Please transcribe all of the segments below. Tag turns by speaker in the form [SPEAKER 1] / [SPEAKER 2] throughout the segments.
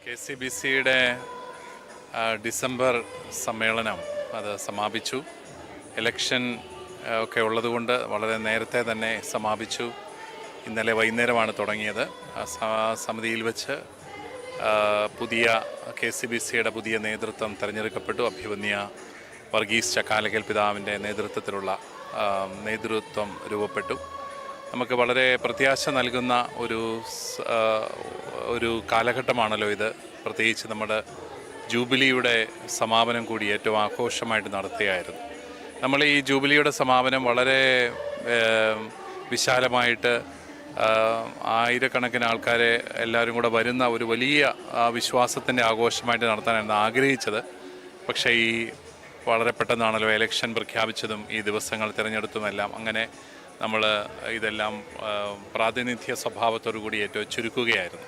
[SPEAKER 1] KCBCയുടെ December സമ്മേളനം അത് സമാപിച്ചു. ഇലക്ഷൻ ഒക്കെ ഉള്ളതുകൊണ്ട് വളരെ നേരത്തെ തന്നെ സമാപിച്ചു. ഇന്നലെ വൈകുന്നേരമാണ് തുടങ്ങിയത്. സമിതിയിൽ വെച്ച് പുതിയ KCBCയുടെ പുതിയ നേതൃത്വം തിരഞ്ഞെടുക്കപ്പെട്ടു. അഭിവന്യ വർഗീസ് ചക്കാലക്കൽ പിതാവിൻ്റെ നേതൃത്വത്തിലുള്ള നേതൃത്വം രൂപപ്പെട്ടു. നമുക്ക് വളരെ പ്രത്യാശ നൽകുന്ന ഒരു കാലഘട്ടമാണല്ലോ ഇത്. പ്രത്യേകിച്ച് നമ്മുടെ ജൂബിലിയുടെ സമാപനം കൂടി ഏറ്റവും ആഘോഷമായിട്ട് നടത്തുകയായിരുന്നു. നമ്മൾ ഈ ജൂബിലിയുടെ സമാപനം വളരെ വിശാലമായിട്ട് ആയിരക്കണക്കിന് ആൾക്കാരെ എല്ലാവരും കൂടെ വരുന്ന ഒരു വലിയ വിശ്വാസത്തിൻ്റെ ആഘോഷമായിട്ട് നടത്താനായിരുന്നു ആഗ്രഹിച്ചത്. പക്ഷേ ഈ വളരെ പെട്ടെന്നാണല്ലോ ഇലക്ഷൻ പ്രഖ്യാപിച്ചതും ഈ ദിവസങ്ങൾ തിരഞ്ഞെടുത്തുമെല്ലാം. അങ്ങനെ നമ്മൾ ഇതെല്ലാം പ്രാതിനിധ്യ സ്വഭാവത്തോടു കൂടി ഏറ്റവും ചുരുക്കുകയായിരുന്നു.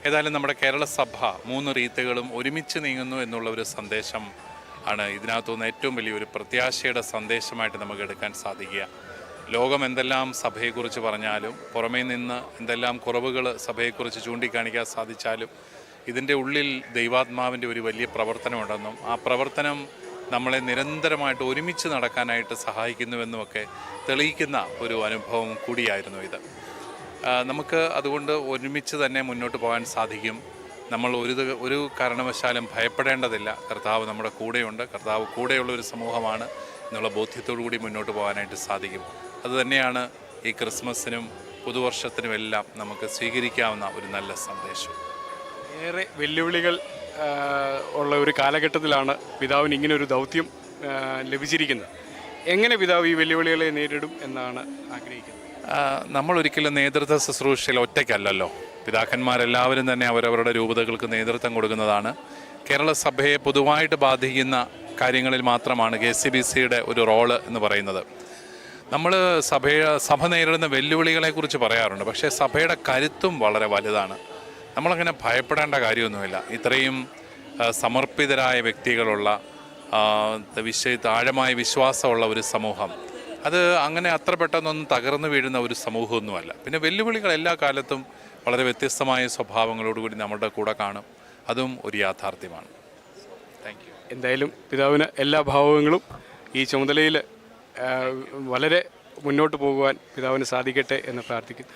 [SPEAKER 1] ഏതായാലും നമ്മുടെ കേരള സഭ 3 റീത്തുകളും ഒരുമിച്ച് നീങ്ങുന്നു എന്നുള്ള ഒരു സന്ദേശം ആണ് ഇതിനകത്തുനിന്ന് ഏറ്റവും വലിയൊരു പ്രത്യാശയുടെ സന്ദേശമായിട്ട് നമുക്ക് എടുക്കാൻ സാധിക്കുക. ലോകം എന്തെല്ലാം സഭയെക്കുറിച്ച് പറഞ്ഞാലും, പുറമേ നിന്ന് എന്തെല്ലാം കുറവുകൾ സഭയെക്കുറിച്ച് ചൂണ്ടിക്കാണിക്കാൻ സാധിച്ചാലും, ഇതിൻ്റെ ഉള്ളിൽ ദൈവാത്മാവിൻ്റെ ഒരു വലിയ പ്രവർത്തനമുണ്ടെന്നും ആ പ്രവർത്തനം നമ്മളെ നിരന്തരമായിട്ട് ഒരുമിച്ച് നടക്കാനായിട്ട് സഹായിക്കുന്നുവെന്നുമൊക്കെ തെളിയിക്കുന്ന ഒരു അനുഭവം കൂടിയായിരുന്നു ഇത്. നമുക്ക് അതുകൊണ്ട് ഒരുമിച്ച് തന്നെ മുന്നോട്ട് പോകാൻ സാധിക്കും. നമ്മൾ ഒരു കാരണവശാലും ഭയപ്പെടേണ്ടതില്ല. കർത്താവ് നമ്മുടെ കൂടെയുണ്ട്. കർത്താവ് കൂടെയുള്ള ഒരു സമൂഹമാണ് എന്നുള്ള ബോധ്യത്തോടു കൂടി മുന്നോട്ട് പോകാനായിട്ട് സാധിക്കും. അതുതന്നെയാണ് ഈ ക്രിസ്മസിനും പുതുവർഷത്തിനുമെല്ലാം നമുക്ക് സ്വീകരിക്കാവുന്ന ഒരു നല്ല സന്ദേശം.
[SPEAKER 2] ഏറെ വെല്ലുവിളികൾ ഉള്ള ഒരു കാലഘട്ടത്തിലാണ് പിതാവിന് ഇങ്ങനൊരു ദൗത്യം ലഭിച്ചിരിക്കുന്നത്. എങ്ങനെ പിതാവ് ഈ വെല്ലുവിളികളെ നേരിടും എന്നാണ് ആഗ്രഹിക്കുന്നത്?
[SPEAKER 1] നമ്മൾ ഒരിക്കലും നേതൃത്വ ശുശ്രൂഷയിൽ ഒറ്റയ്ക്കല്ലല്ലോ. പിതാക്കന്മാരെല്ലാവരും തന്നെ അവരവരുടെ രൂപതകൾക്ക് നേതൃത്വം കൊടുക്കുന്നതാണ്. കേരള സഭയെ പൊതുവായിട്ട് ബാധിക്കുന്ന കാര്യങ്ങളിൽ മാത്രമാണ് KCBCയുടെ ഒരു റോള് എന്ന് പറയുന്നത്. നമ്മൾ സഭ നേരിടുന്ന വെല്ലുവിളികളെക്കുറിച്ച് പറയാറുണ്ട്. പക്ഷേ സഭയുടെ കരുത്തും വളരെ വലുതാണ്. നമ്മളങ്ങനെ ഭയപ്പെടേണ്ട കാര്യമൊന്നുമില്ല. ഇത്രയും സമർപ്പിതരായ വ്യക്തികളുള്ള ആഴമായ വിശ്വാസമുള്ള ഒരു സമൂഹം, അത് അങ്ങനെ അത്ര പെട്ടെന്നൊന്നും തകർന്നു വീഴുന്ന ഒരു സമൂഹമൊന്നുമല്ല. പിന്നെ വെല്ലുവിളികൾ എല്ലാ കാലത്തും വളരെ വ്യത്യസ്തമായ സ്വഭാവങ്ങളോടുകൂടി നമ്മുടെ കൂടെ കാണും. അതും ഒരു യാഥാർത്ഥ്യമാണ്. Thank you.
[SPEAKER 2] എന്തായാലും പിതാവിന് എല്ലാ ഭാവങ്ങളും ഈ ചുമതലയിൽ വളരെ മുന്നോട്ട് പോകുവാൻ പിതാവിന് സാധിക്കട്ടെ എന്ന് പ്രാർത്ഥിക്കുന്നു.